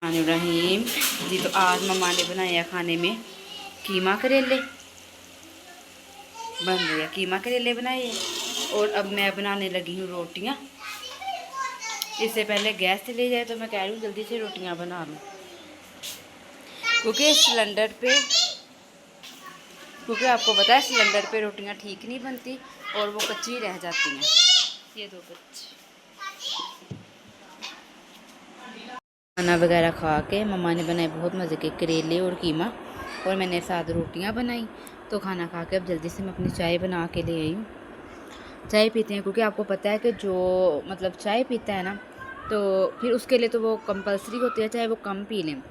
रहीम जी। तो आज मम्मा ने बनाया खाने में कीमा करेले। बन रही कीमा करेले बनाए। और अब मैं बनाने लगी हूँ रोटियाँ। इससे पहले गैस चली जाए तो मैं कह रही हूँ जल्दी से रोटियाँ बना लूँ, क्योंकि आपको पता है सिलेंडर पे रोटियाँ ठीक नहीं बनती और वो कच्ची रह जाती हैं। ये दो बच्चे खाना वगैरह खा के मम्मा ने बनाए बहुत मज़े के करेले और कीमा, और मैंने साथ रोटियां बनाई। तो खाना खा के अब जल्दी से मैं अपनी चाय बना के ले आई हूँ। चाय पीते हैं क्योंकि आपको पता है कि जो मतलब चाय पीता है ना, तो फिर उसके लिए तो वो कंपलसरी होती है चाहे वो कम पी लें।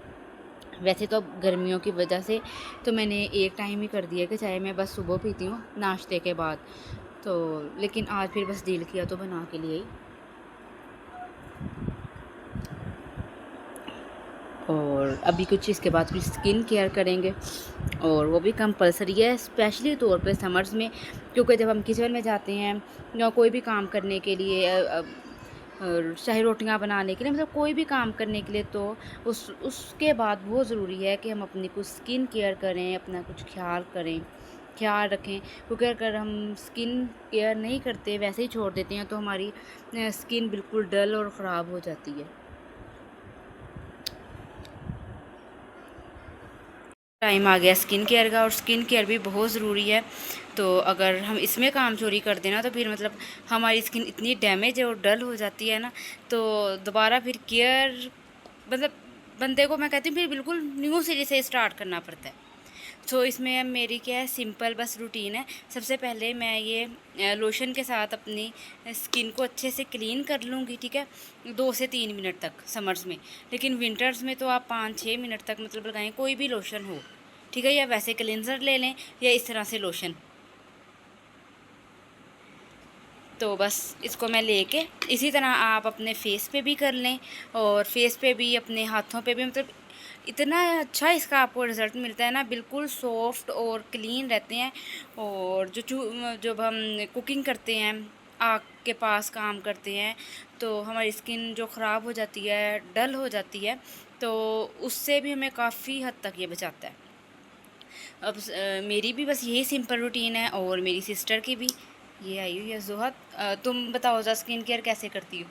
वैसे तो गर्मियों की वजह से तो मैंने एक टाइम ही कर दिया कि चाय मैं बस सुबह पीती हूँ नाश्ते के बाद। तो लेकिन आज फिर बस दिल किया तो बना के लिए आई। और अभी कुछ इसके बाद फिर स्किन केयर करेंगे, और वो भी कंपलसरी है स्पेशली तौर पे समर्स में, क्योंकि जब हम किचन में जाते हैं या कोई भी काम करने के लिए चाहे रोटियां बनाने के लिए, मतलब कोई भी काम करने के लिए, तो उसके बाद बहुत ज़रूरी है कि हम अपनी कुछ स्किन केयर करें, अपना कुछ ख्याल रखें। क्योंकि अगर हम स्किन केयर नहीं करते, वैसे ही छोड़ देते हैं, तो हमारी स्किन बिल्कुल डल और ख़राब हो जाती है। टाइम आ गया स्किन केयर का, और स्किन केयर भी बहुत ज़रूरी है। तो अगर हम इसमें काम चोरी कर देना तो फिर मतलब हमारी स्किन इतनी डैमेज और डल हो जाती है ना, तो दोबारा फिर केयर मतलब बंदे को मैं कहती हूँ फिर बिल्कुल न्यू सिरे से स्टार्ट करना पड़ता है। तो इसमें मेरी क्या है, सिंपल बस रूटीन है। सबसे पहले मैं ये लोशन के साथ अपनी स्किन को अच्छे से क्लीन कर लूँगी, ठीक है, 2 से 3 मिनट तक समर्स में। लेकिन विंटर्स में तो आप 5-6 मिनट तक मतलब लगाएं, कोई भी लोशन हो, ठीक है, या वैसे क्लिनज़र ले लें या इस तरह से लोशन। तो बस इसको मैं लेके इसी तरह आप अपने फेस पे भी कर लें, और फेस पे भी अपने हाथों पे भी, मतलब इतना अच्छा इसका आपको रिज़ल्ट मिलता है ना, बिल्कुल सॉफ्ट और क्लीन रहते हैं। और जब हम कुकिंग करते हैं, आग के पास काम करते हैं, तो हमारी स्किन जो ख़राब हो जाती है, डल हो जाती है, तो उससे भी हमें काफ़ी हद तक ये बचाता है। अब मेरी भी बस यही सिंपल रूटीन है, और मेरी सिस्टर की भी। ये आई हुई है जुहद। तुम बताओ जा स्किन केयर कैसे करती हो?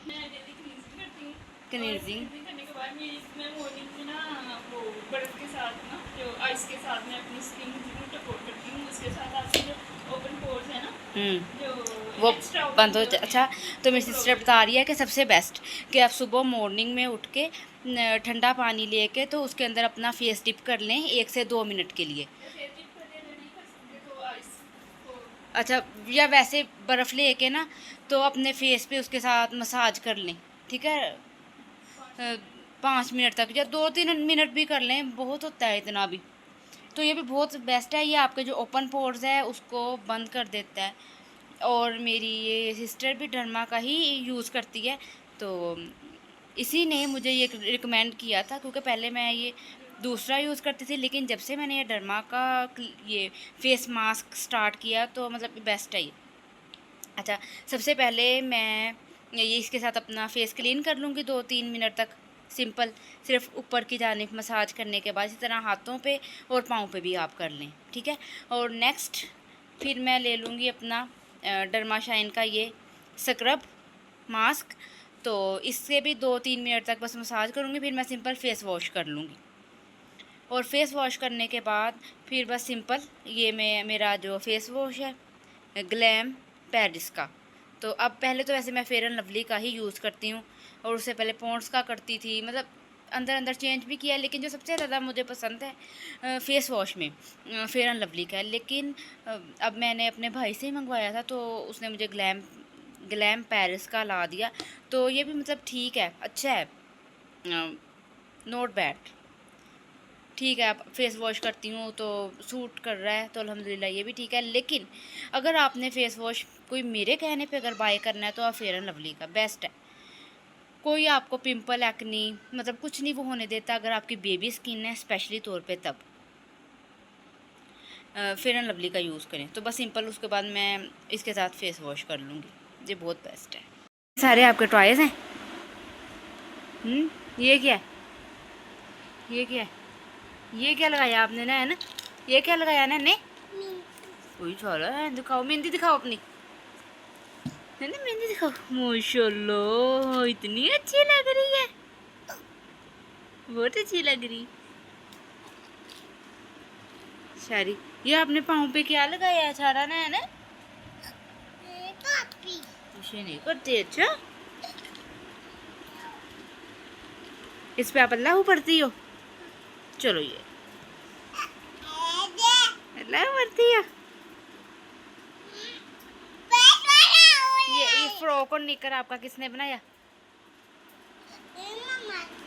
मैं डेली क्लींजिंग करती हूँ, और क्लींजिंग। क्लींजिंग करने के बाद मैं मॉर्निंग में ना वो बर्फ़ के साथ ना, जो आइस के साथ मैं अपनी स्किन जरूर टकोर करती हूँ। उसके साथ आपके जो ओपन पोर्स है ना, जो वो एक्स्ट्रा बंद ओपन हो जो होते हैं, अच्छा, तो वो मेरी क्लोज सिस्टर हो बता जाते रही है कि सबसे बेस्ट कि आप सुबह मॉर्निंग में उठ के ठंडा पानी लेके तो उसके अंदर अपना फेस डिप कर लें 1 से 2 मिनट के लिए। हैं। फेस डिप करते अगर नहीं कर सकते तो आइस को अच्छा, या वैसे बर्फ़ लेके ना तो अपने फेस पे उसके साथ मसाज कर लें, ठीक है, 5 मिनट 5 मिनट तक या 2-3 मिनट भी कर लें, बहुत होता है इतना भी। तो ये भी बहुत बेस्ट है, ये आपके जो ओपन पोर्स है उसको बंद कर देता है। और मेरी ये सिस्टर भी डर्मा का ही यूज़ करती है, तो इसी ने मुझे ये रिकमेंड किया था, क्योंकि पहले मैं ये दूसरा यूज़ करती थी, लेकिन जब से मैंने ये डर्मा का ये फेस मास्क स्टार्ट किया तो मतलब बेस्ट है ये। अच्छा, सबसे पहले मैं ये इसके साथ अपना फेस क्लीन कर लूँगी 2-3 मिनट तक, सिंपल। सिर्फ ऊपर की जानिब मसाज करने के बाद इसी तरह हाथों पे और पाँव पे भी आप कर लें, ठीक है। और नेक्स्ट फिर मैं ले लूँगी अपना डर्माशाइन का ये स्क्रब मास्क। तो इससे भी 2-3 मिनट तक बस मसाज करूँगी, फिर मैं सिंपल फेस वॉश कर लूँगी। और फेस वॉश करने के बाद फिर बस सिंपल ये मेरा जो फेस वॉश है ग्लैम पेरिस का। तो अब पहले तो वैसे मैं फेयर एंड लवली का ही यूज़ करती हूँ, और उससे पहले पॉन्ड्स का करती थी, मतलब अंदर अंदर चेंज भी किया, लेकिन जो सबसे ज़्यादा मुझे पसंद है फेस वॉश में फेयर एंड लवली का है। लेकिन अब मैंने अपने भाई से ही मंगवाया था, तो उसने मुझे ग्लैम ग्लैम पेरिस का ला दिया। तो ये भी मतलब ठीक है, अच्छा है, नॉट बैड, ठीक है। आप फेस वॉश करती हूँ तो सूट कर रहा है, तो अल्हम्दुलिल्लाह ये भी ठीक है। लेकिन अगर आपने फेस वॉश कोई मेरे कहने पे अगर बाय करना है तो आप फेयर एंड लवली का बेस्ट है। कोई आपको पिंपल एक्नी मतलब कुछ नहीं वो होने देता, अगर आपकी बेबी स्किन है स्पेशली तौर पे, तब फेयर एंड लवली का यूज़ करें। तो बस सिंपल उसके बाद मैं इसके साथ फेस वॉश कर लूँगी, ये बहुत बेस्ट है। सारे आपके टॉयज़ हैं। ये क्या है? ये क्या है? ये क्या लगाया आपने ना, है ना? ये क्या लगाया ना ने? कोई छोड़ा है, दिखाओ मेहंदी, दिखाओ अपनी, है ना? मेहंदी दिखाओ। माशाल्लाह इतनी अच्छी लग रही है, बहुत अच्छी लग रही। सारी ये आपने पाँव पे क्या लगाया है? सारा ना, है ना? इसे नहीं करते। अच्छा, इस पे आप अल्लाह पढ़ती हो? चलो ये अल्लाह पढ़ती हो। ये फ्रॉक और निकर आपका किसने बनाया?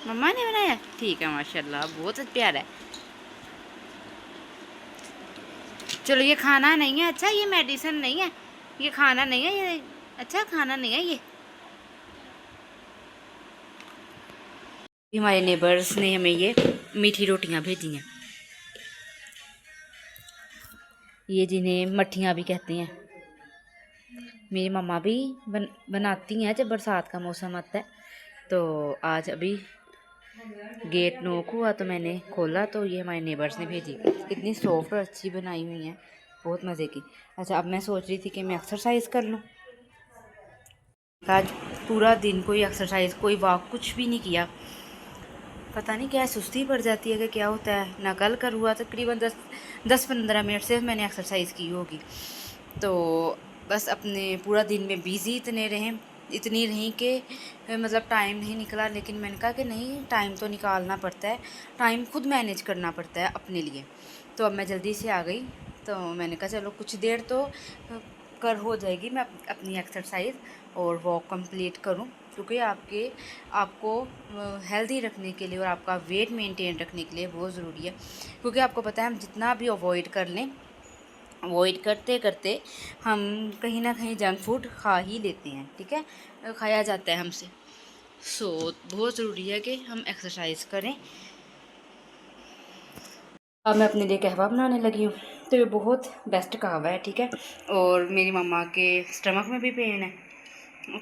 मम्मा ने बनाया। ठीक है, माशाल्लाह बहुत प्यारा है। चलो ये खाना नहीं है, अच्छा ये मेडिसिन नहीं है, ये खाना नहीं है, ये अच्छा खाना नहीं है ये। हमारे नेबर्स ने हमें ये मीठी रोटियां भेजी हैं, ये जिन्हें मट्ठियाँ भी कहते हैं। मेरी मम्मा भी बनाती हैं जब बरसात का मौसम आता है। तो आज अभी गेट नॉक हुआ तो मैंने खोला तो ये हमारे नेबर्स ने भेजी। इतनी सॉफ्ट और अच्छी बनाई हुई हैं, बहुत मज़े की। अच्छा, अब मैं सोच रही थी कि मैं एक्सरसाइज कर लूँ। आज पूरा दिन कोई एक्सरसाइज, कोई वॉक, कुछ भी नहीं किया। पता नहीं क्या सुस्ती पड़ जाती है कि क्या होता है ना। कल कर हुआ तकरीबन 10-15 मिनट से मैंने एक्सरसाइज की होगी। तो बस अपने पूरा दिन में बिज़ी इतनी रही कि मतलब टाइम नहीं निकला। लेकिन मैंने कहा कि नहीं, टाइम तो निकालना पड़ता है, टाइम खुद मैनेज करना पड़ता है अपने लिए। तो अब मैं जल्दी से आ गई, तो मैंने कहा चलो कुछ देर तो कर हो जाएगी, मैं अपनी एक्सरसाइज और वॉक कंप्लीट करूं, क्योंकि आपको हेल्दी रखने के लिए और आपका वेट मेंटेन रखने के लिए बहुत ज़रूरी है। क्योंकि आपको पता है हम जितना भी अवॉइड कर लें, अवॉइड करते करते हम कहीं ना कहीं जंक फूड खा ही लेते हैं, ठीक है, खाया जाता है हमसे। सो बहुत ज़रूरी है कि हम एक्सरसाइज करें। अब मैं अपने लिए कहवा बनाने लगी हूँ, तो ये बहुत बेस्ट कहवा है, ठीक है। और मेरी मम्मा के स्टमक में भी पेन है,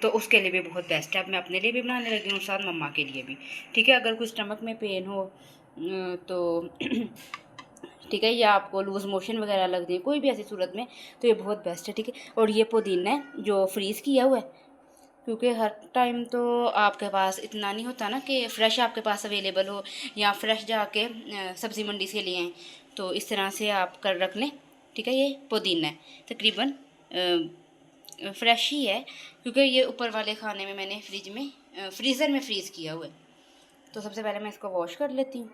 तो उसके लिए भी बहुत बेस्ट है। अब मैं अपने लिए भी बनाने लगी हूँ, साथ मम्मा के लिए भी, ठीक है। अगर कोई स्टमक में पेन हो तो ठीक है, या आपको लूज़ मोशन वगैरह लग जाए कोई भी ऐसी सूरत में, तो ये बहुत बेस्ट है, ठीक है। और ये पुदीना है जो फ्रीज़ किया हुआ है, क्योंकि हर टाइम तो आपके पास इतना नहीं होता ना कि फ़्रेश आपके पास अवेलेबल हो, या फ्रेश जाके सब्ज़ी मंडी से लिए आएँ। तो इस तरह से आप कर रख लें, ठीक है। ये पुदीना है, तकरीबन फ्रेश ही है, क्योंकि ये ऊपर वाले खाने में मैंने फ्रीज़र में फ्रीज़ किया हुआ है। तो सबसे पहले मैं इसको वॉश कर लेती हूँ,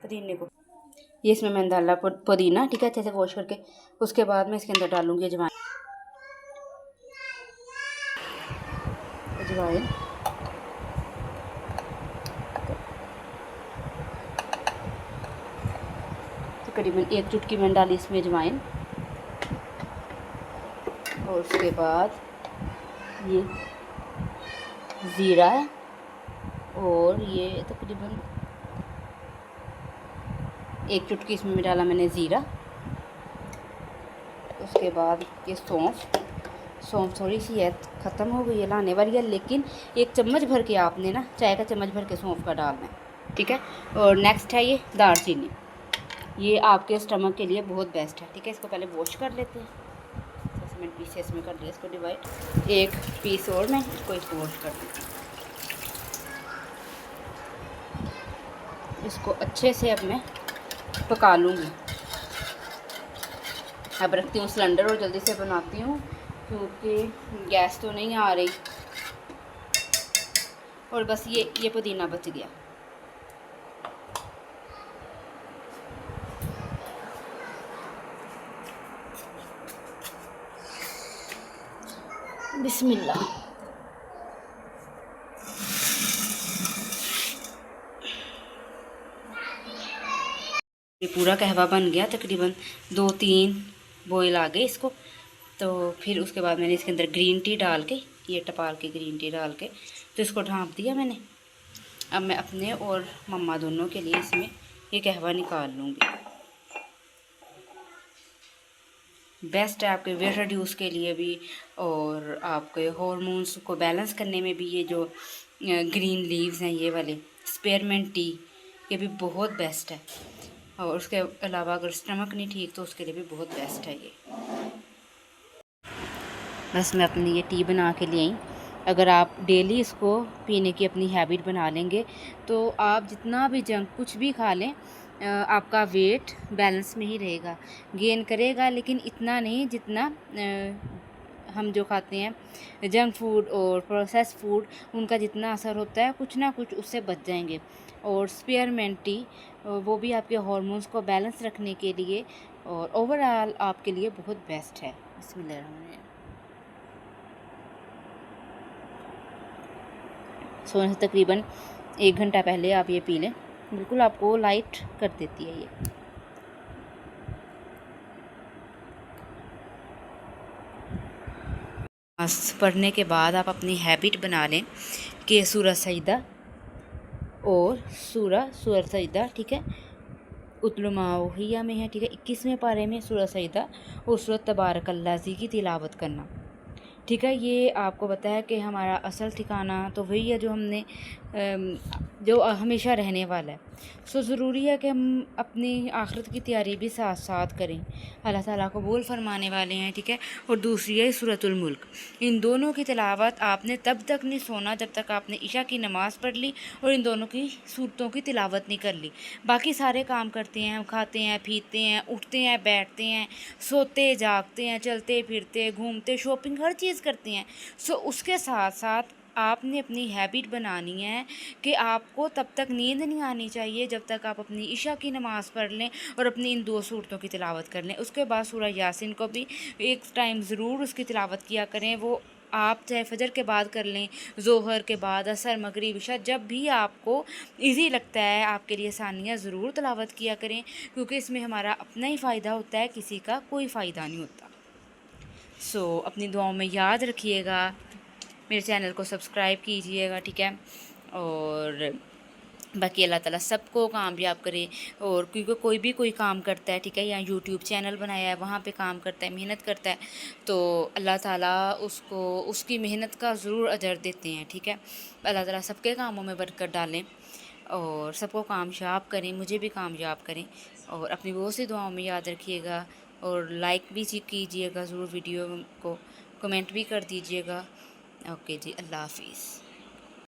पुदीने को। ये इसमें मैंने डाला पुदीना, ठीक है, अच्छे से वॉश करके। उसके बाद मैं इसके अंदर डालूँगी अजवाइन। तकरीबन 1 चुटकी मैंने डाली इसमें अजवाइन। और उसके बाद ये ज़ीरा है, और ये तकरीबन 1 चुटकी इसमें डाला मैंने ज़ीरा। उसके बाद ये सौंफ थोड़ी सी है, ख़त्म हो गई है, लाने वाली है, लेकिन 1 चम्मच भर के आपने ना, चाय का चम्मच भर के सौंफ का डालना है, ठीक है। और नेक्स्ट है ये दालचीनी, ये आपके स्टमक के लिए बहुत बेस्ट है, ठीक है। इसको पहले वॉश कर लेते हैं, मैंने पीसेस में कर लिया इसको डिवाइड। 1 पीस और मैं इसको वॉश कर देती हूँ। इसको अच्छे से अब मैं पका लूँगी। अब रखती हूँ सिलेंडर और जल्दी से बनाती हूँ, क्योंकि गैस तो नहीं आ रही। और बस ये पुदीना बच गया। बिस्मिल्लाह। ये पूरा कहवा बन गया, तकरीबन 2-3 बॉयल आ गए इसको। तो फिर उसके बाद मैंने इसके अंदर ग्रीन टी डाल के, ये टपाल की ग्रीन टी डाल के, तो इसको ढाँप दिया मैंने। अब मैं अपने और मम्मा दोनों के लिए इसमें ये कहवा निकाल लूँगी। बेस्ट है आपके वेट रिड्यूस के लिए भी, और आपके हॉर्मोन्स को बैलेंस करने में भी ये जो ग्रीन लीव्स हैं ये वाले, स्पेयरमिंट टी, ये भी बहुत बेस्ट है। और उसके अलावा अगर स्टमक नहीं ठीक तो उसके लिए भी बहुत बेस्ट है ये। बस मैं अपनी ये टी बना के ले आई। अगर आप डेली इसको पीने की अपनी हैबिट बना लेंगे तो आप जितना भी जंक कुछ भी खा लें आपका वेट बैलेंस में ही रहेगा। गेन करेगा लेकिन इतना नहीं जितना हम जो खाते हैं जंक फूड और प्रोसेस फूड, उनका जितना असर होता है कुछ ना कुछ उससे बच जाएंगे। और स्पेयरमिंट टी वो भी आपके हार्मोन्स को बैलेंस रखने के लिए और ओवरऑल आपके लिए बहुत बेस्ट है। बिस्मिल्लाह। सोने से तकरीबन 1 घंटा पहले आप ये पी लें, बिल्कुल आपको लाइट कर देती है ये। नमाज़ पढ़ने के बाद आप अपनी हैबिट बना लें कि सूरह सजदा और सूरह सजदा, ठीक है, उतलुमाहिया में है, ठीक है, 21वें पारे में सूरह सजदा और सूरह तबारकल्लाज़ी की तिलावत करना, ठीक है। ये आपको बताया कि हमारा असल ठिकाना तो वही है जो हमने जो हमेशा रहने वाला है। सो ज़रूरी है कि हम अपनी आखिरत की तैयारी भी साथ साथ करें। अल्लाह ताला कबूल फरमाने वाले हैं, ठीक है। और दूसरी है सूरतुल मुल्क। इन दोनों की तिलावत आपने तब तक नहीं सोना जब तक आपने इशा की नमाज़ पढ़ ली और इन दोनों की सूरतों की तिलावत नहीं कर ली। बाकी सारे काम करते हैं, हम खाते हैं, पीते हैं, उठते हैं, बैठते हैं, सोते जागते हैं, चलते फिरते, घूमते, शॉपिंग, हर चीज़ करते हैं। सो उसके साथ साथ आपने अपनी हैबिट बनानी है कि आपको तब तक नींद नहीं आनी चाहिए जब तक आप अपनी इशा की नमाज़ पढ़ लें और अपनी इन 2 सूरतों की तिलावत कर लें। उसके बाद सूरह यासीन को भी एक टाइम ज़रूर उसकी तिलावत किया करें। वो आप चाहे फजर के बाद कर लें, ज़ोहर के बाद, असर, मगरिब, इशा, जब भी आपको इजी लगता है आपके लिए सानिया ज़रूर तिलावत किया करें, क्योंकि इसमें हमारा अपना ही फ़ायदा होता है, किसी का कोई फ़ायदा नहीं होता। सो अपनी दुआओं में याद रखिएगा, मेरे चैनल को सब्सक्राइब कीजिएगा, ठीक है। और बाकी अल्लाह ताला सबको कामयाब करे। और क्योंकि कोई काम करता है, ठीक है, या यूट्यूब चैनल बनाया है वहाँ पे काम करता है, मेहनत करता है, तो अल्लाह ताला उसको उसकी मेहनत का ज़रूर अजर देते हैं, ठीक है। अल्लाह ताला सबके कामों में बरकत डालें और सबको कामयाब करें, मुझे भी कामयाब करें। और अपनी बहुत सी दुआओं में याद रखिएगा और लाइक भी कीजिएगा ज़रूर वीडियो को, कमेंट भी कर दीजिएगा। ओके जी, अल्लाह हाफिज़।